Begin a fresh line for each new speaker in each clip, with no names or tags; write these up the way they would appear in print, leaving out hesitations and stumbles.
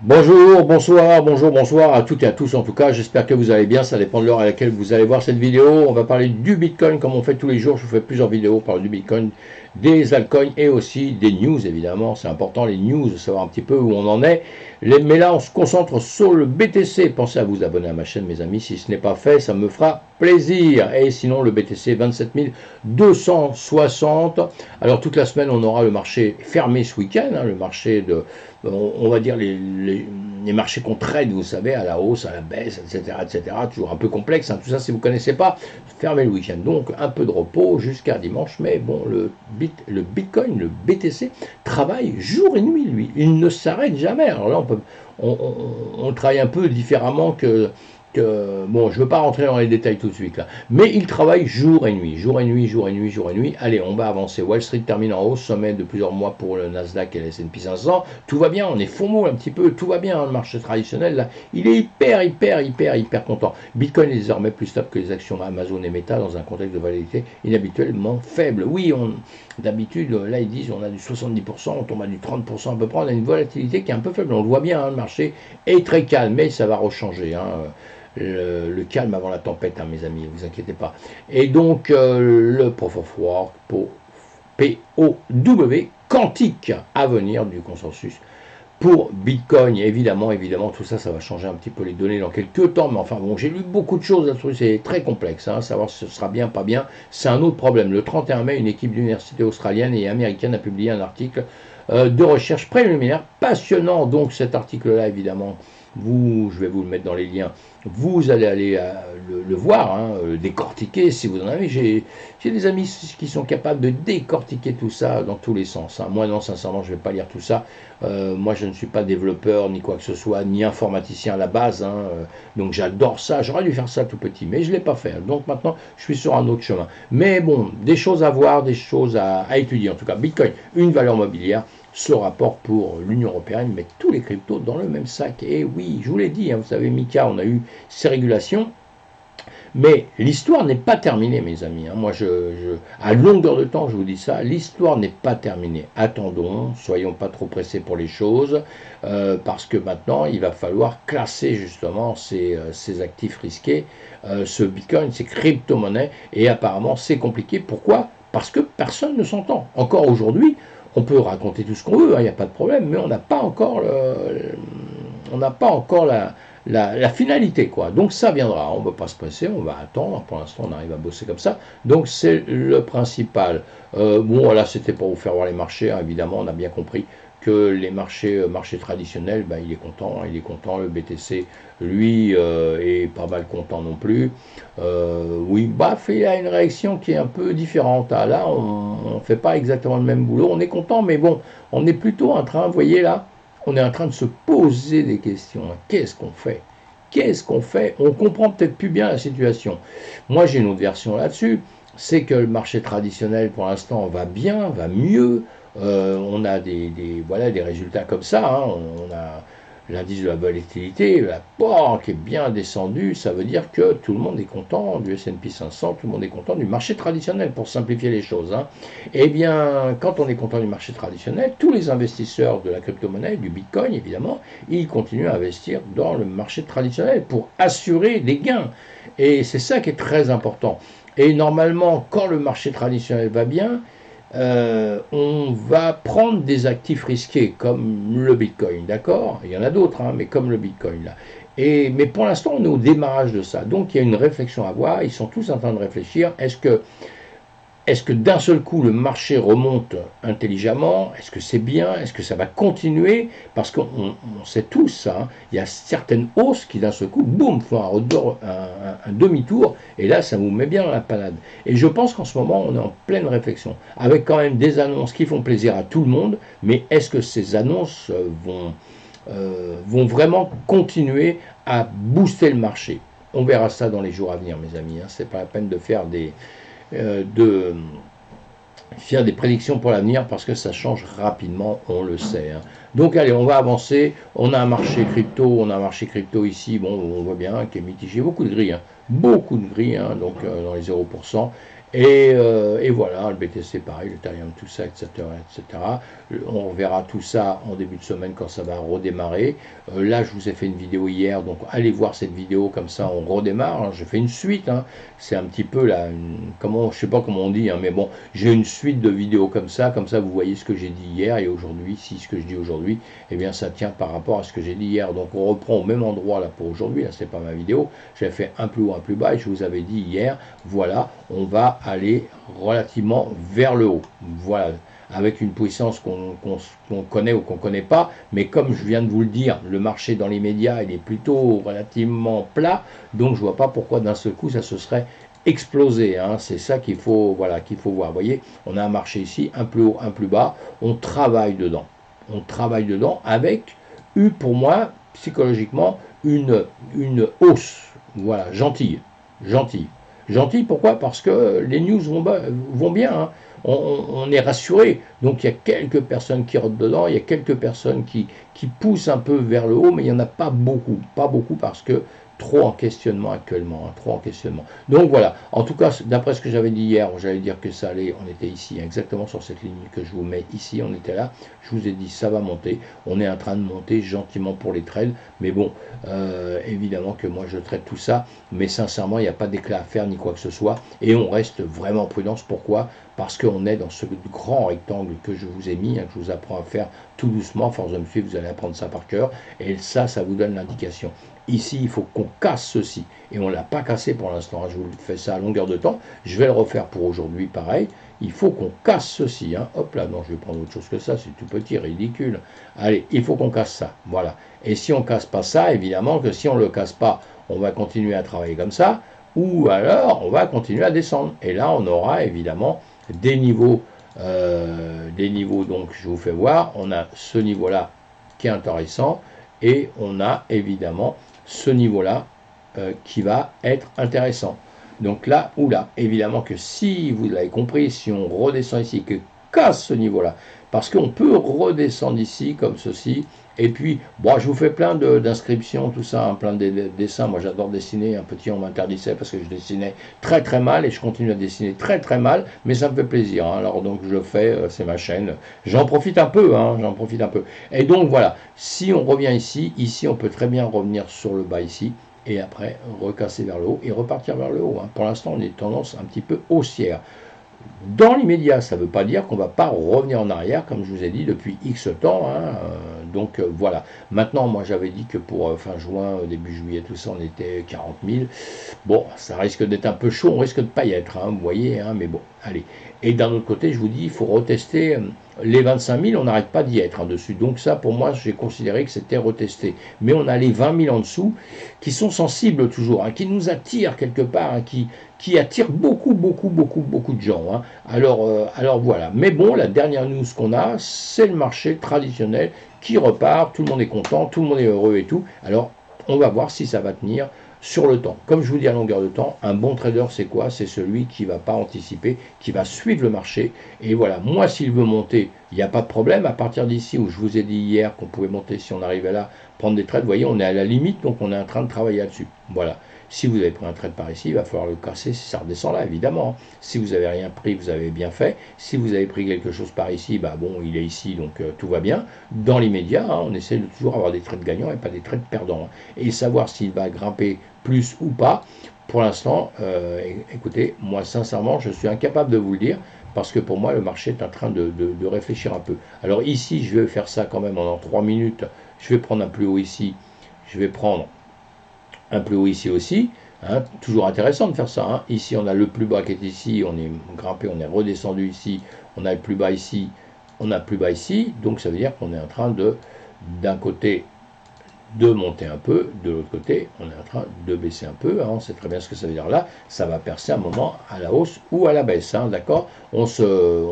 Bonjour, bonsoir, bonjour, bonsoir à toutes et à tous en tout cas, j'espère que vous allez bien, ça dépend de l'heure à laquelle vous allez voir cette vidéo. On va parler du Bitcoin comme on fait tous les jours, je vous fais plusieurs vidéos, on parle du Bitcoin, des altcoins et aussi des news évidemment, c'est important les news, de savoir un petit peu où on en est. Mais là on se concentre sur le BTC, pensez à vous abonner à ma chaîne mes amis, si ce n'est pas fait ça me fera plaisir. Et sinon le BTC 27 260, alors toute la semaine on aura le marché fermé ce week-end, le marché de on va dire les marchés qu'on trade, vous savez, à la hausse, à la baisse, etc., toujours un peu complexe, tout ça, si vous ne connaissez pas, fermez le week-end. Donc, un peu de repos jusqu'à dimanche, mais bon, le Bitcoin, le BTC, travaille jour et nuit, lui. Il ne s'arrête jamais. Alors là, on travaille un peu différemment bon, je ne veux pas rentrer dans les détails tout de suite là, mais il travaille jour et nuit, jour et nuit, jour et nuit, jour et nuit. Allez, on va avancer. Wall Street termine en hausse, sommet de plusieurs mois pour le Nasdaq et le S&P 500. Tout va bien, on est faux mot un petit peu, tout va bien. Le marché traditionnel là, il est hyper content. Bitcoin est désormais plus stable que les actions Amazon et Meta dans un contexte de volatilité inhabituellement faible. Oui, d'habitude, là ils disent on a du 70%, on tombe à du 30% à peu près, on a une volatilité qui est un peu faible. On le voit bien, le marché est très calme, mais ça va rechanger. Le calme avant la tempête, mes amis, ne vous inquiétez pas. Et donc, le Proof of Work, POW, quantique à venir du consensus pour Bitcoin. Évidemment, tout ça, ça va changer un petit peu les données dans quelques temps. Mais enfin, bon, j'ai lu beaucoup de choses là-dessus, c'est très complexe. Savoir si ce sera bien, pas bien, c'est un autre problème. Le 31 mai, une équipe d'université australienne et américaine a publié un article de recherche préliminaire passionnant. Donc, cet article-là, évidemment, je vais vous le mettre dans les liens, vous allez aller le voir, le décortiquer si vous en avez. J'ai des amis qui sont capables de décortiquer tout ça dans tous les sens. Moi non, sincèrement, je ne vais pas lire tout ça. Moi, je ne suis pas développeur, ni quoi que ce soit, ni informaticien à la base. Donc j'adore ça, j'aurais dû faire ça tout petit, mais je ne l'ai pas fait. Donc maintenant, je suis sur un autre chemin. Mais bon, des choses à voir, des choses à étudier. En tout cas, Bitcoin, une valeur mobilière. Ce rapport pour l'Union européenne met tous les cryptos dans le même sac. Et oui, je vous l'ai dit, vous savez, Mika, on a eu ces régulations, mais l'histoire n'est pas terminée, mes amis. Moi, à longueur de temps, je vous dis ça, l'histoire n'est pas terminée. Attendons, soyons pas trop pressés pour les choses, parce que maintenant, il va falloir classer justement ces actifs risqués, ce Bitcoin, ces crypto-monnaies, et apparemment, c'est compliqué. Pourquoi ? Parce que personne ne s'entend. Encore aujourd'hui, on peut raconter tout ce qu'on veut, il n'y a pas de problème, mais on n'a pas encore la finalité, quoi. Donc ça viendra, on ne va pas se presser, on va attendre, pour l'instant on arrive à bosser comme ça, donc c'est le principal. Bon, voilà, c'était pour vous faire voir les marchés, évidemment, on a bien compris que les marchés traditionnels, il est content, le BTC, lui, est pas mal content non plus. Oui, il a une réaction qui est un peu différente. Là, on ne fait pas exactement le même boulot, on est content, mais bon, on est plutôt en train, vous voyez là, on est en train de se poser des questions. Qu'est-ce qu'on fait? Qu'est-ce qu'on fait? On comprend peut-être plus bien la situation. Moi, j'ai une autre version là-dessus. C'est que le marché traditionnel, pour l'instant, va bien, va mieux. On a voilà, des résultats comme ça. On a l'indice de la volatilité, la banque est bien descendue. Ça veut dire que tout le monde est content du S&P 500, tout le monde est content du marché traditionnel, pour simplifier les choses. Eh bien, quand on est content du marché traditionnel, tous les investisseurs de la crypto-monnaie, du Bitcoin évidemment, ils continuent à investir dans le marché traditionnel pour assurer des gains. Et c'est ça qui est très important. Et normalement, quand le marché traditionnel va bien, on va prendre des actifs risqués comme le Bitcoin, d'accord? Il y en a d'autres, mais comme le Bitcoin là. Mais pour l'instant, on est au démarrage de ça. Donc il y a une réflexion à avoir. Ils sont tous en train de réfléchir. Est-ce que d'un seul coup le marché remonte intelligemment? Est-ce que c'est bien? Est-ce que ça va continuer? Parce qu'on sait tous ça. Il y a certaines hausses qui d'un seul coup, boum, font un demi-tour. Et là, ça vous met bien dans la panade. Et je pense qu'en ce moment, on est en pleine réflexion. Avec quand même des annonces qui font plaisir à tout le monde. Mais est-ce que ces annonces vont vraiment continuer à booster le marché? On verra ça dans les jours à venir, mes amis. C'est pas la peine de faire de faire des prédictions pour l'avenir parce que ça change rapidement, on le sait. Donc allez, on va avancer. On a un marché crypto ici, bon, on voit bien qui est mitigé, beaucoup de gris, donc dans les 0%. Et voilà, le BTC pareil, le Ethereum, tout ça, etc., etc. On verra tout ça en début de semaine quand ça va redémarrer. Là, je vous ai fait une vidéo hier, donc allez voir cette vidéo, comme ça on redémarre. Hein. J'ai fait une suite, hein. C'est un petit peu là, comment, je sais pas comment on dit, hein, mais bon, j'ai une suite de vidéos comme ça vous voyez ce que j'ai dit hier et aujourd'hui, si ce que je dis aujourd'hui, eh bien ça tient par rapport à ce que j'ai dit hier. Donc on reprend au même endroit là pour aujourd'hui, là c'est pas ma vidéo, j'avais fait un plus haut, un plus bas, et je vous avais dit hier, voilà, on va aller relativement vers le haut. Voilà, avec une puissance qu'on connaît ou qu'on ne connaît pas, mais comme je viens de vous le dire, le marché dans les médias, il est plutôt relativement plat, donc je ne vois pas pourquoi d'un seul coup ça se serait explosé. Hein. C'est ça qu'il faut, voilà, qu'il faut voir. Vous voyez, on a un marché ici, un plus haut, un plus bas, on travaille dedans. On travaille dedans avec, pour moi, psychologiquement, une hausse, voilà, gentille, gentille. Gentil, pourquoi? Parce que les news vont bien, hein. On est rassuré. Donc il y a quelques personnes qui rentrent dedans, il y a quelques personnes qui poussent un peu vers le haut, mais il n'y en a pas beaucoup. Pas beaucoup parce que trop en questionnement actuellement, hein, trop en questionnement. Donc voilà, en tout cas, d'après ce que j'avais dit hier, j'allais dire que ça allait, on était ici, exactement sur cette ligne que je vous mets ici, on était là, je vous ai dit ça va monter, on est en train de monter gentiment pour les trades, mais bon, évidemment que moi je traite tout ça, mais sincèrement, il n'y a pas d'éclat à faire ni quoi que ce soit, et on reste vraiment prudence. Pourquoi? Parce qu'on est dans ce grand rectangle que je vous ai mis, hein, que je vous apprends à faire tout doucement, à force de me suivre, vous allez apprendre ça par cœur, et ça vous donne l'indication. Ici, il faut qu'on casse ceci, et on ne l'a pas cassé pour l'instant, hein. Je vous fais ça à longueur de temps, je vais le refaire pour aujourd'hui, pareil, il faut qu'on casse ceci, hein. Hop là, non, je vais prendre autre chose que ça, c'est tout petit, ridicule, allez, il faut qu'on casse ça, voilà, et si on ne casse pas ça, évidemment que si on ne le casse pas, on va continuer à travailler comme ça, ou alors on va continuer à descendre, et là on aura évidemment des niveaux, donc je vous fais voir, on a ce niveau-là qui est intéressant, et on a évidemment ce niveau-là qui va être intéressant. Donc là ou là, évidemment que si vous l'avez compris, si on redescend ici, que casse ce niveau-là, parce qu'on peut redescendre ici comme ceci, et puis, bon, je vous fais plein d'inscriptions, tout ça, hein, plein de dessins. Moi, j'adore dessiner. Un petit, on m'interdisait parce que je dessinais très très mal et je continue à dessiner très très mal, mais ça me fait plaisir. Hein. Alors donc, je le fais, c'est ma chaîne. J'en profite un peu, hein, j'en profite un peu. Et donc, voilà, si on revient ici, on peut très bien revenir sur le bas ici et après recasser vers le haut et repartir vers le haut. Hein. Pour l'instant, on est tendance un petit peu haussière. Dans l'immédiat, ça ne veut pas dire qu'on ne va pas revenir en arrière, comme je vous ai dit, depuis X temps. Hein, donc voilà. Maintenant, moi j'avais dit que pour fin juin, début juillet, tout ça, on était 40 000. Bon, ça risque d'être un peu chaud, on risque de ne pas y être, hein, vous voyez, hein, mais bon, allez. Et d'un autre côté, je vous dis, il faut retester les 25 000, on n'arrête pas d'y être en dessus. Donc ça, pour moi, j'ai considéré que c'était retesté. Mais on a les 20 000 en dessous, qui sont sensibles toujours, hein, qui nous attirent quelque part, hein, qui attire beaucoup de gens. Hein. Alors voilà. Mais bon, la dernière news qu'on a, c'est le marché traditionnel qui repart, tout le monde est content, tout le monde est heureux et tout. Alors, on va voir si ça va tenir sur le temps. Comme je vous dis à longueur de temps, un bon trader, c'est quoi? C'est celui qui ne va pas anticiper, qui va suivre le marché. Et voilà, moi, s'il veut monter, il n'y a pas de problème. À partir d'ici, où je vous ai dit hier qu'on pouvait monter si on arrivait là, prendre des trades, vous voyez, on est à la limite, donc on est en train de travailler là-dessus. Voilà. Si vous avez pris un trade par ici, il va falloir le casser si ça redescend là, évidemment. Si vous n'avez rien pris, vous avez bien fait. Si vous avez pris quelque chose par ici, bah bon, il est ici, donc tout va bien. Dans l'immédiat, hein, on essaie de toujours avoir des trades gagnants et pas des trades perdants. Hein. Et savoir s'il va grimper plus ou pas, pour l'instant, écoutez, moi sincèrement, je suis incapable de vous le dire, parce que pour moi, le marché est en train de réfléchir un peu. Alors ici, je vais faire ça quand même en 3 minutes. Je vais prendre un plus haut ici. Je vais prendre un plus haut ici aussi, hein, toujours intéressant de faire ça. Hein. Ici, on a le plus bas qui est ici, on est grimpé, on est redescendu ici, on a le plus bas ici, on a le plus bas ici, donc ça veut dire qu'on est en train d'un côté, de monter un peu, de l'autre côté, on est en train de baisser un peu, hein, on sait très bien ce que ça veut dire là, ça va percer un moment à la hausse ou à la baisse, hein, d'accord, on se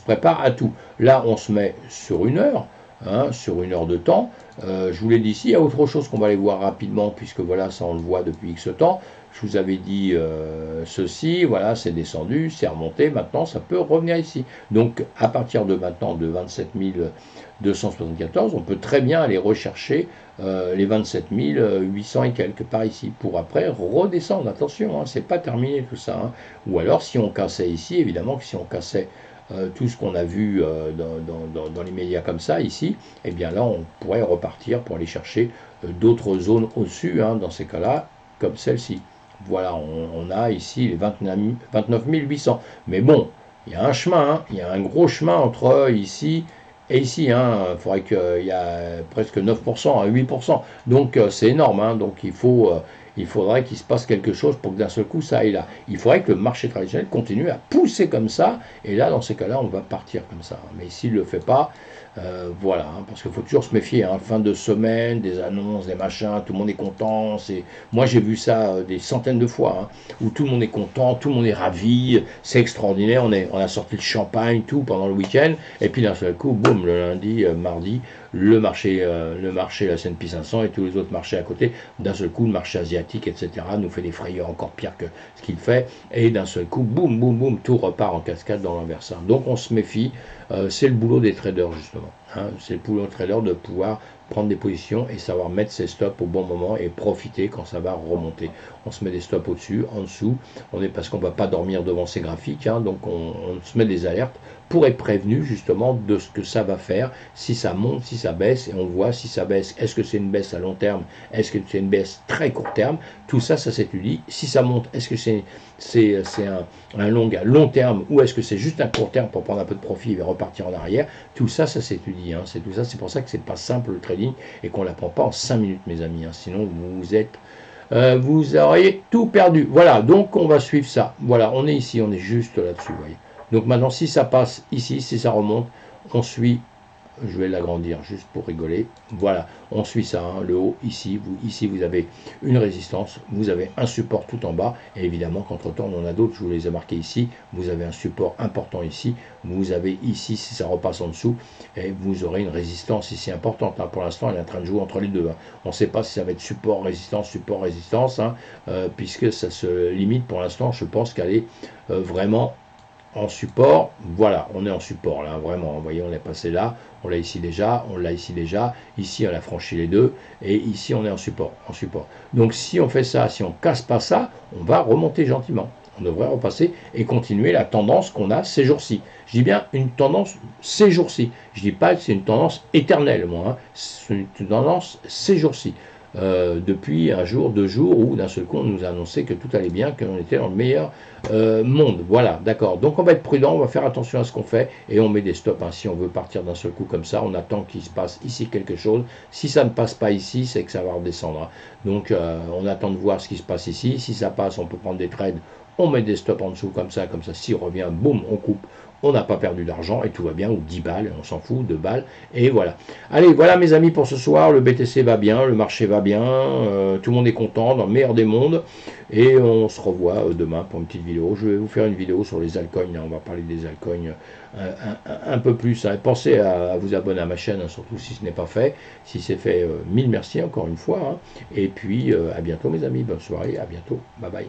prépare à tout. Là, on se met sur 1 heure, hein, sur une heure de temps. Je vous l'ai dit ici, il y a autre chose qu'on va aller voir rapidement, puisque voilà, ça on le voit depuis X temps. Je vous avais dit ceci, voilà, c'est descendu, c'est remonté, maintenant ça peut revenir ici. Donc à partir de maintenant de 27 274, on peut très bien aller rechercher les 27 800 et quelques par ici, pour après redescendre. Attention, hein, c'est pas terminé tout ça. Hein. Ou alors si on cassait ici, évidemment que si on cassait tout ce qu'on a vu dans les médias comme ça ici, eh bien là on pourrait repartir pour aller chercher d'autres zones au-dessus, hein, dans ces cas-là, comme celle-ci. Voilà, on a ici les 29 800. Mais bon, il y a un chemin, hein, il y a un gros chemin entre ici et ici. Il faudrait qu'il y a presque 9% à 8%. Donc c'est énorme. Hein, donc il faudrait qu'il se passe quelque chose pour que d'un seul coup ça aille là. Il faudrait que le marché traditionnel continue à pousser comme ça. Et là, dans ces cas-là, on va partir comme ça. Mais s'il ne le fait pas, voilà, hein, parce qu'il faut toujours se méfier, hein, fin de semaine, des annonces, des machins, tout le monde est content. Moi j'ai vu ça des centaines de fois, hein, où tout le monde est content, tout le monde est ravi, c'est extraordinaire, on a sorti le champagne, tout pendant le week-end, et puis d'un seul coup, boum, le lundi, mardi, le marché, la S&P 500 et tous les autres marchés à côté, d'un seul coup, le marché asiatique, etc., nous fait des frayeurs encore pire que ce qu'il fait, et d'un seul coup, boum, boum, boum, tout repart en cascade dans l'inverse. Donc on se méfie, c'est le boulot des traders justement. Hein, c'est le boulot des traders de pouvoir prendre des positions et savoir mettre ses stops au bon moment et profiter quand ça va remonter. On se met des stops au-dessus, en dessous, parce qu'on ne va pas dormir devant ces graphiques, hein, donc on se met des alertes pour être prévenu justement de ce que ça va faire, si ça monte, si ça baisse, et on voit si ça baisse, est-ce que c'est une baisse à long terme, est-ce que c'est une baisse très court terme, tout ça, ça s'étudie. Si ça monte, est-ce que c'est un long terme ou est-ce que c'est juste un court terme pour prendre un peu de profit et repartir en arrière, tout ça, ça s'étudie. Hein, c'est tout ça, c'est pour ça que c'est pas simple le trading et qu'on ne l'apprend pas en 5 minutes, mes amis. Hein, sinon, vous auriez tout perdu. Voilà, donc on va suivre ça. Voilà, on est ici, on est juste là-dessus, vous voyez. Donc maintenant, si ça passe ici, si ça remonte, on suit. Je vais l'agrandir juste pour rigoler. Voilà, on suit ça, hein, le haut, ici vous avez une résistance, vous avez un support tout en bas, et évidemment qu'entre-temps, on en a d'autres, je vous les ai marqués ici, vous avez un support important ici, vous avez ici, si ça repasse en dessous, et vous aurez une résistance ici importante. Hein. Pour l'instant, elle est en train de jouer entre les deux. Hein. On ne sait pas si ça va être support, résistance, hein, puisque ça se limite pour l'instant, je pense qu'elle est vraiment en support. Voilà, on est en support là, vraiment. Vous voyez, on est passé là, on l'a ici déjà, ici on a franchi les deux, et ici on est en support, Donc si on fait ça, si on casse pas ça, on va remonter gentiment. On devrait repasser et continuer la tendance qu'on a ces jours-ci. Je dis bien une tendance ces jours-ci. Je dis pas que c'est une tendance éternelle, moi. Hein. C'est une tendance ces jours-ci. Depuis un jour, 2 jours, où d'un seul coup on nous a annoncé que tout allait bien, qu'on était dans le meilleur monde. Voilà, d'accord. Donc on va être prudent, on va faire attention à ce qu'on fait et on met des stops. Hein. Si on veut partir d'un seul coup comme ça, on attend qu'il se passe ici quelque chose. Si ça ne passe pas ici, c'est que ça va redescendre. Hein. Donc on attend de voir ce qui se passe ici. Si ça passe, on peut prendre des trades. On met des stops en dessous comme ça, s'il revient, boum, on coupe. On n'a pas perdu d'argent et tout va bien, ou 10 balles, on s'en fout, 2 balles, et voilà. Allez, voilà mes amis pour ce soir, le BTC va bien, le marché va bien, tout le monde est content, dans le meilleur des mondes, et on se revoit demain pour une petite vidéo. Je vais vous faire une vidéo sur les altcoins, hein, on va parler des altcoins un peu plus. Hein. Pensez à vous abonner à ma chaîne, hein, surtout si ce n'est pas fait. Si c'est fait, mille merci encore une fois, hein. Et puis à bientôt mes amis, bonne soirée, à bientôt, bye bye.